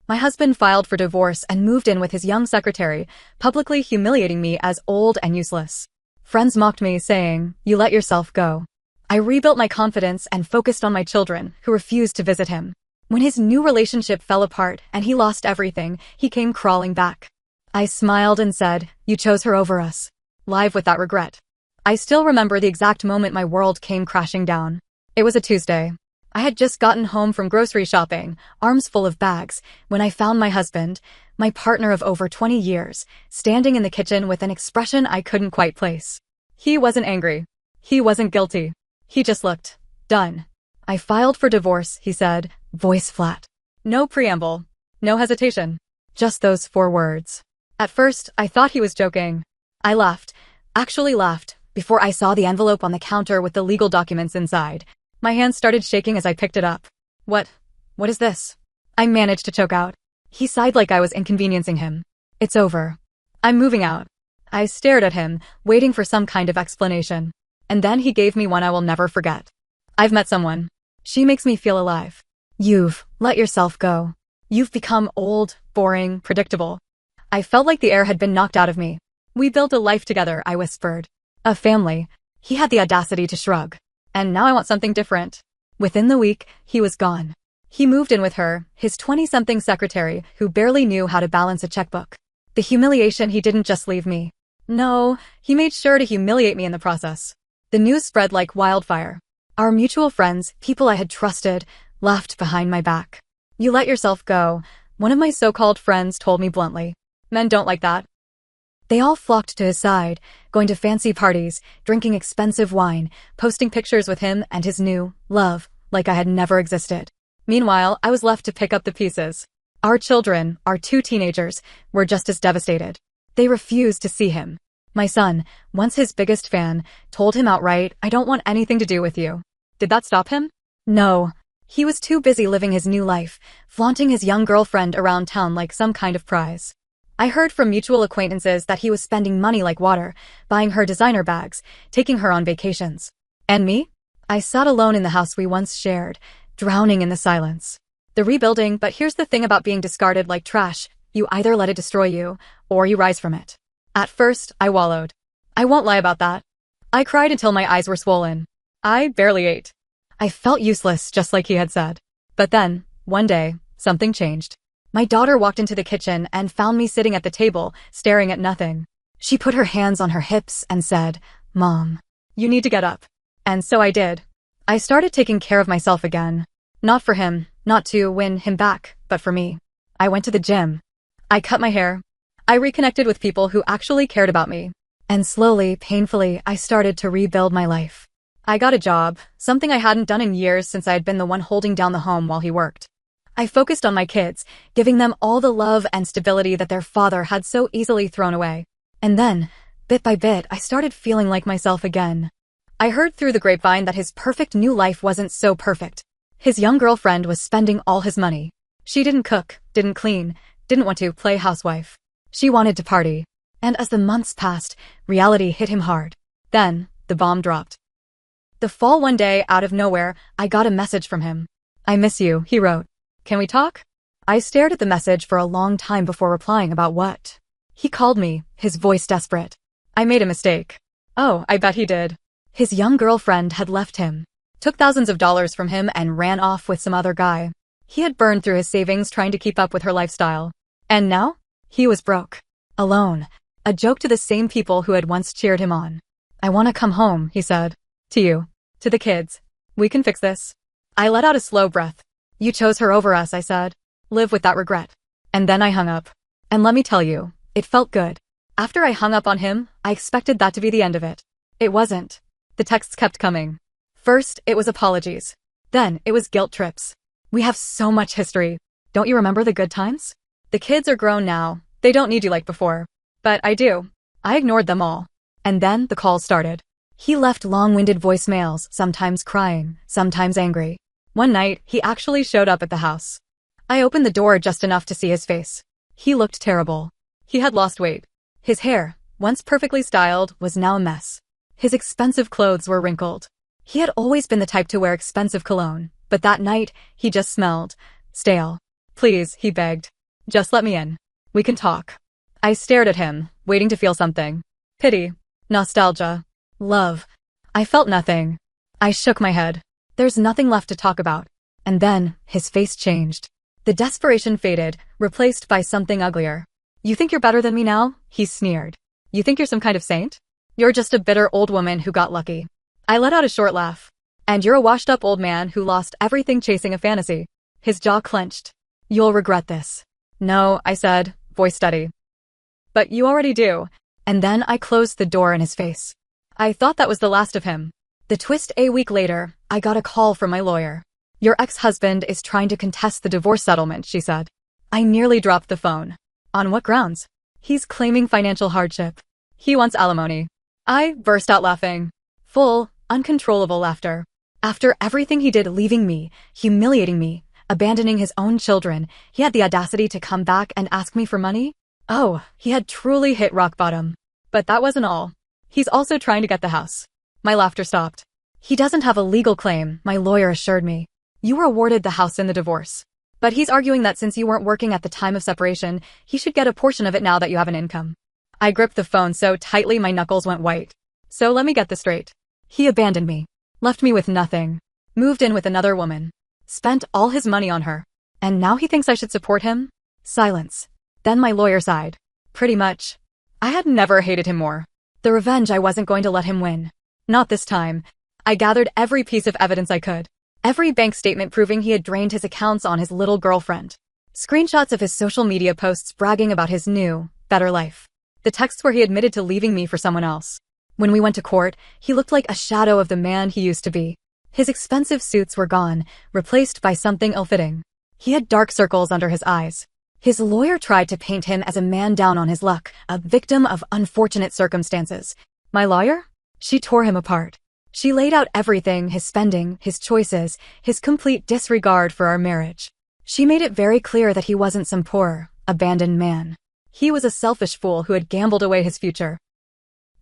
My husband filed for divorce and moved in with his young secretary, publicly humiliating me as old and useless. Friends mocked me, saying, "You let yourself go." I rebuilt my confidence and focused on my children, who refused to visit him. When his new relationship fell apart and he lost everything, he came crawling back. I smiled and said, "You chose her over us." Live with that regret. I still remember the exact moment my world came crashing down. It was a Tuesday. I had just gotten home from grocery shopping, arms full of bags, when I found my husband, my partner of over 20 years, standing in the kitchen with an expression I couldn't quite place. He wasn't angry. He wasn't guilty. He just looked done. "I filed for divorce," he said, voice flat. No preamble. No hesitation. Just those 4 words. At first, I thought he was joking. I laughed, actually laughed, before I saw the envelope on the counter with the legal documents inside. My hands started shaking as I picked it up. What is this?" I managed to choke out. He sighed like I was inconveniencing him. "It's over. I'm moving out." I stared at him, waiting for some kind of explanation. And then he gave me one I will never forget. "I've met someone. She makes me feel alive. You've let yourself go. You've become old, boring, predictable." I felt like the air had been knocked out of me. "We built a life together," I whispered. "A family." He had the audacity to shrug. "And now I want something different." Within the week, he was gone. He moved in with her, his 20-something secretary, who barely knew how to balance a checkbook. The humiliation, he didn't just leave me. No, he made sure to humiliate me in the process. The news spread like wildfire. Our mutual friends, people I had trusted, laughed behind my back. "You let yourself go," one of my so-called friends told me bluntly. "Men don't like that." They all flocked to his side, going to fancy parties, drinking expensive wine, posting pictures with him and his new love, like I had never existed. Meanwhile, I was left to pick up the pieces. Our children, our 2 teenagers, were just as devastated. They refused to see him. My son, once his biggest fan, told him outright, "I don't want anything to do with you." Did that stop him? No. He was too busy living his new life, flaunting his young girlfriend around town like some kind of prize. I heard from mutual acquaintances that he was spending money like water, buying her designer bags, taking her on vacations. And me? I sat alone in the house we once shared, drowning in the silence. The rebuilding, but here's the thing about being discarded like trash, you either let it destroy you, or you rise from it. At first, I wallowed. I won't lie about that. I cried until my eyes were swollen. I barely ate. I felt useless, just like he had said. But then, one day, something changed. My daughter walked into the kitchen and found me sitting at the table, staring at nothing. She put her hands on her hips and said, "Mom, you need to get up." And so I did. I started taking care of myself again. Not for him, not to win him back, but for me. I went to the gym. I cut my hair. I reconnected with people who actually cared about me. And slowly, painfully, I started to rebuild my life. I got a job, something I hadn't done in years since I had been the one holding down the home while he worked. I focused on my kids, giving them all the love and stability that their father had so easily thrown away. And then, bit by bit, I started feeling like myself again. I heard through the grapevine that his perfect new life wasn't so perfect. His young girlfriend was spending all his money. She didn't cook, didn't clean, didn't want to play housewife. She wanted to party. And as the months passed, reality hit him hard. Then, the bomb dropped. The fall one day, out of nowhere, I got a message from him. "I miss you," he wrote. "Can we talk?" I stared at the message for a long time before replying. About what? He called me, his voice desperate. I made a mistake. Oh, I bet he did. His young girlfriend had left him, took thousands of dollars from him and ran off with some other guy. He had burned through his savings trying to keep up with her lifestyle. And now? He was broke. Alone. A joke to the same people who had once cheered him on. "I want to come home," he said. "To you. To the kids. We can fix this." I let out a slow breath. "You chose her over us," I said. "Live with that regret." And then I hung up. And let me tell you, it felt good. After I hung up on him, I expected that to be the end of it. It wasn't. The texts kept coming. First, it was apologies. Then, it was guilt trips. "We have so much history. Don't you remember the good times? The kids are grown now. They don't need you like before." But I do. I ignored them all. And then the calls started. He left long-winded voicemails, sometimes crying, sometimes angry. One night, he actually showed up at the house. I opened the door just enough to see his face. He looked terrible. He had lost weight. His hair, once perfectly styled, was now a mess. His expensive clothes were wrinkled. He had always been the type to wear expensive cologne, but that night, he just smelled stale. "Please," he begged. Just let me in. We can talk. I stared at him, waiting to feel something. Pity. Nostalgia. Love. I felt nothing. I shook my head. There's nothing left to talk about. And then, his face changed. The desperation faded, replaced by something uglier. You think you're better than me now? He sneered. You think you're some kind of saint? You're just a bitter old woman who got lucky. I let out a short laugh. And you're a washed-up old man who lost everything chasing a fantasy. His jaw clenched. You'll regret this. No, I said, voice steady. But you already do. And then I closed the door in his face. I thought that was the last of him. The twist: a week later, I got a call from my lawyer. Your ex-husband is trying to contest the divorce settlement, she said. I nearly dropped the phone. On what grounds? He's claiming financial hardship. He wants alimony. I burst out laughing. Full, uncontrollable laughter. After everything he did, leaving me, humiliating me, abandoning his own children, he had the audacity to come back and ask me for money? Oh, he had truly hit rock bottom. But that wasn't all. He's also trying to get the house. My laughter stopped. He doesn't have a legal claim, my lawyer assured me. You were awarded the house in the divorce. But he's arguing that since you weren't working at the time of separation, he should get a portion of it now that you have an income. I gripped the phone so tightly my knuckles went white. So let me get this straight. He abandoned me. Left me with nothing. Moved in with another woman. Spent all his money on her. And now he thinks I should support him? Silence. Then my lawyer sighed. Pretty much. I had never hated him more. The revenge I wasn't going to let him win. Not this time. I gathered every piece of evidence I could. Every bank statement proving he had drained his accounts on his little girlfriend. Screenshots of his social media posts bragging about his new, better life. The texts where he admitted to leaving me for someone else. When we went to court, he looked like a shadow of the man he used to be. His expensive suits were gone, replaced by something ill-fitting. He had dark circles under his eyes. His lawyer tried to paint him as a man down on his luck, a victim of unfortunate circumstances. My lawyer? She tore him apart. She laid out everything: his spending, his choices, his complete disregard for our marriage. She made it very clear that he wasn't some poor, abandoned man. He was a selfish fool who had gambled away his future.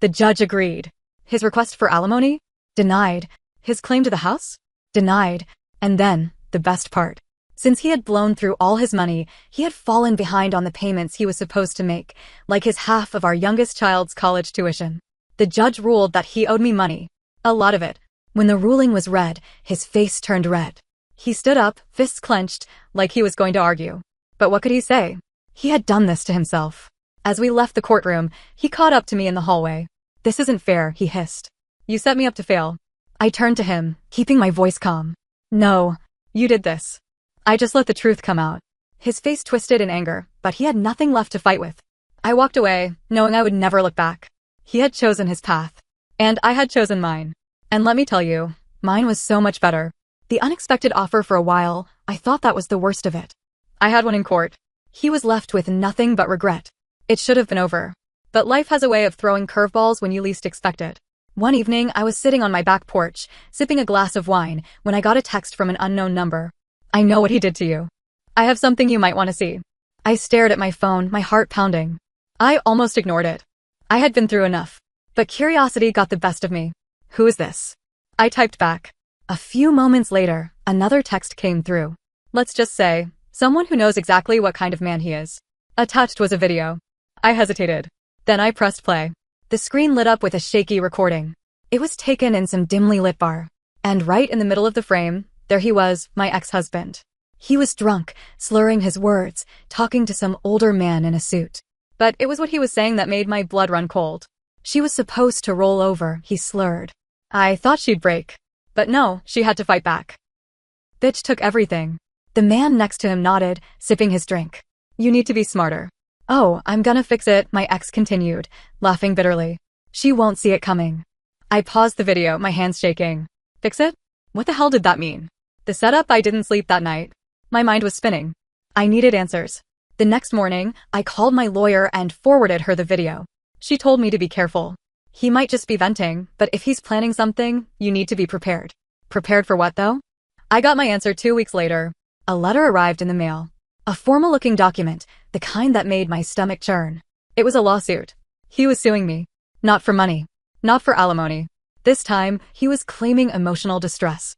The judge agreed. His request for alimony? Denied. His claim to the house? Denied. And then, the best part. Since he had blown through all his money, he had fallen behind on the payments he was supposed to make, like his half of our youngest child's college tuition. The judge ruled that he owed me money. A lot of it. When the ruling was read, his face turned red. He stood up, fists clenched, like he was going to argue. But what could he say? He had done this to himself. As we left the courtroom, he caught up to me in the hallway. This isn't fair, he hissed. You set me up to fail. I turned to him, keeping my voice calm. No, you did this. I just let the truth come out. His face twisted in anger, but he had nothing left to fight with. I walked away, knowing I would never look back. He had chosen his path. And I had chosen mine. And let me tell you, mine was so much better. The unexpected offer for a while, I thought that was the worst of it. I had one in court. He was left with nothing but regret. It should have been over. But life has a way of throwing curveballs when you least expect it. One evening, I was sitting on my back porch, sipping a glass of wine, when I got a text from an unknown number. I know what he did to you. I have something you might want to see. I stared at my phone, my heart pounding. I almost ignored it. I had been through enough. But curiosity got the best of me. Who is this? I typed back. A few moments later, another text came through. Let's just say, someone who knows exactly what kind of man he is. Attached was a video. I hesitated. Then I pressed play. The screen lit up with a shaky recording. It was taken in some dimly lit bar. And right in the middle of the frame, there he was, my ex-husband. He was drunk, slurring his words, talking to some older man in a suit. But it was what he was saying that made my blood run cold. She was supposed to roll over, he slurred. I thought she'd break. But no, she had to fight back. Bitch took everything. The man next to him nodded, sipping his drink. You need to be smarter. Oh, I'm gonna fix it, my ex continued, laughing bitterly. She won't see it coming. I paused the video, my hands shaking. Fix it? What the hell did that mean? The setup. I didn't sleep that night. My mind was spinning. I needed answers. The next morning, I called my lawyer and forwarded her the video. She told me to be careful. He might just be venting, but if he's planning something, you need to be prepared. Prepared for what, though? I got my answer 2 weeks later. A letter arrived in the mail. A formal-looking document, the kind that made my stomach churn. It was a lawsuit. He was suing me. Not for money. Not for alimony. This time, he was claiming emotional distress.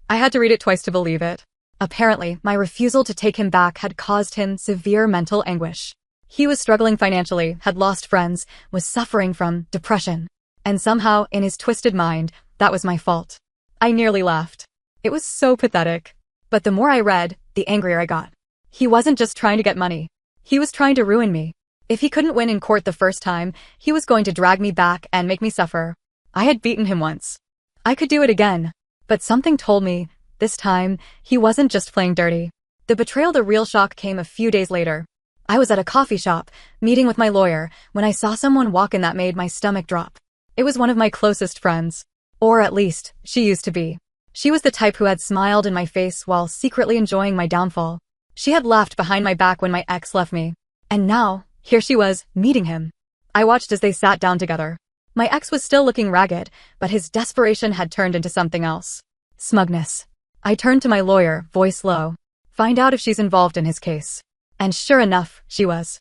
I had to read it twice to believe it. Apparently, my refusal to take him back had caused him severe mental anguish. He was struggling financially, had lost friends, was suffering from depression. And somehow, in his twisted mind, that was my fault. I nearly laughed. It was so pathetic. But the more I read, the angrier I got. He wasn't just trying to get money. He was trying to ruin me. If he couldn't win in court the first time, he was going to drag me back and make me suffer. I had beaten him once. I could do it again. But something told me, this time, he wasn't just playing dirty. The betrayal, the real shock came a few days later. I was at a coffee shop, meeting with my lawyer, when I saw someone walk in that made my stomach drop. It was one of my closest friends. Or at least, she used to be. She was the type who had smiled in my face while secretly enjoying my downfall. She had laughed behind my back when my ex left me. And now, here she was, meeting him. I watched as they sat down together. My ex was still looking ragged, but his desperation had turned into something else. Smugness. I turned to my lawyer, voice low. Find out if she's involved in his case. And sure enough, she was.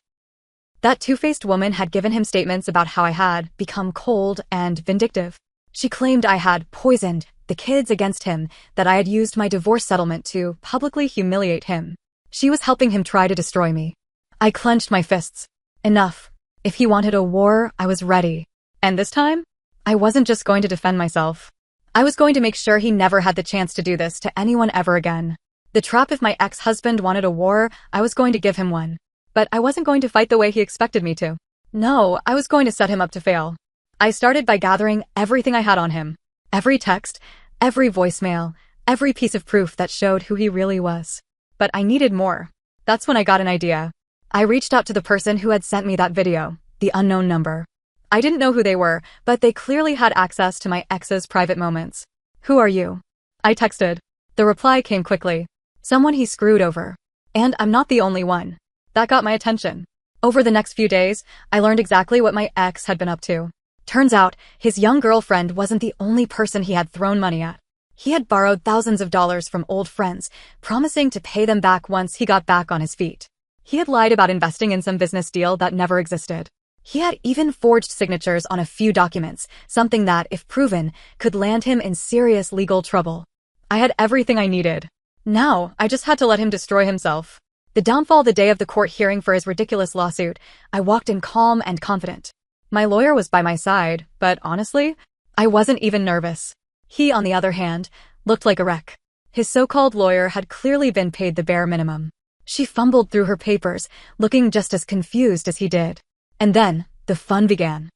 That two-faced woman had given him statements about how I had become cold and vindictive. She claimed I had poisoned the kids against him, that I had used my divorce settlement to publicly humiliate him. She was helping him try to destroy me. I clenched my fists. Enough. If he wanted a war, I was ready. And this time, I wasn't just going to defend myself. I was going to make sure he never had the chance to do this to anyone ever again. The trap: if my ex-husband wanted a war, I was going to give him one. But I wasn't going to fight the way he expected me to. No, I was going to set him up to fail. I started by gathering everything I had on him. Every text, every voicemail, every piece of proof that showed who he really was. But I needed more. That's when I got an idea. I reached out to the person who had sent me that video, the unknown number. I didn't know who they were, but they clearly had access to my ex's private moments. Who are you? I texted. The reply came quickly. Someone he screwed over. And I'm not the only one. That got my attention. Over the next few days, I learned exactly what my ex had been up to. Turns out, his young girlfriend wasn't the only person he had thrown money at. He had borrowed thousands of dollars from old friends, promising to pay them back once he got back on his feet. He had lied about investing in some business deal that never existed. He had even forged signatures on a few documents, something that, if proven, could land him in serious legal trouble. I had everything I needed. Now, I just had to let him destroy himself. The downfall: the day of the court hearing for his ridiculous lawsuit, I walked in calm and confident. My lawyer was by my side, but honestly, I wasn't even nervous. He, on the other hand, looked like a wreck. His so-called lawyer had clearly been paid the bare minimum. She fumbled through her papers, looking just as confused as he did. And then, the fun began.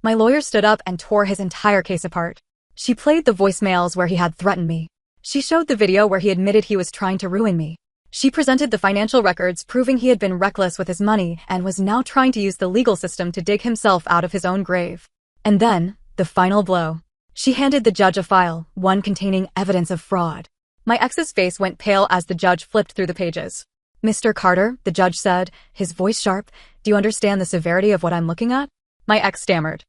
My lawyer stood up and tore his entire case apart. She played the voicemails where he had threatened me. She showed the video where he admitted he was trying to ruin me. She presented the financial records proving he had been reckless with his money and was now trying to use the legal system to dig himself out of his own grave. And then, the final blow. She handed the judge a file, one containing evidence of fraud. My ex's face went pale as the judge flipped through the pages. Mr. Carter, the judge said, his voice sharp, do you understand the severity of what I'm looking at? My ex stammered.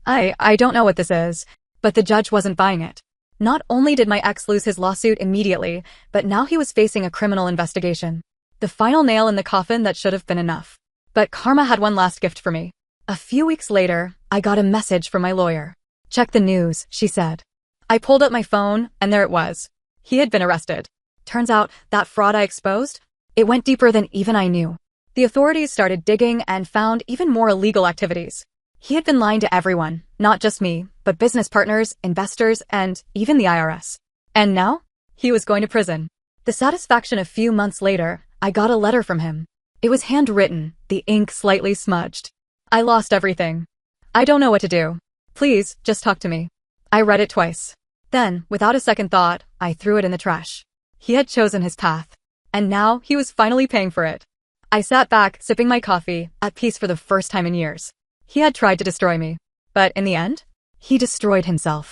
I don't know what this is. But the judge wasn't buying it. Not only did my ex lose his lawsuit immediately, but now he was facing a criminal investigation. The final nail in the coffin that should have been enough. But karma had one last gift for me. A few weeks later, I got a message from my lawyer. Check the news, she said. I pulled up my phone, and there it was. He had been arrested. Turns out, that fraud I exposed? It went deeper than even I knew. The authorities started digging and found even more illegal activities. He had been lying to everyone, not just me, but business partners, investors, and even the IRS. And now, he was going to prison. The satisfaction: a few months later, I got a letter from him. It was handwritten, the ink slightly smudged. I lost everything. I don't know what to do. Please, just talk to me. I read it twice. Then, without a second thought, I threw it in the trash. He had chosen his path. And now, he was finally paying for it. I sat back, sipping my coffee, at peace for the first time in years. He had tried to destroy me. But in the end, he destroyed himself.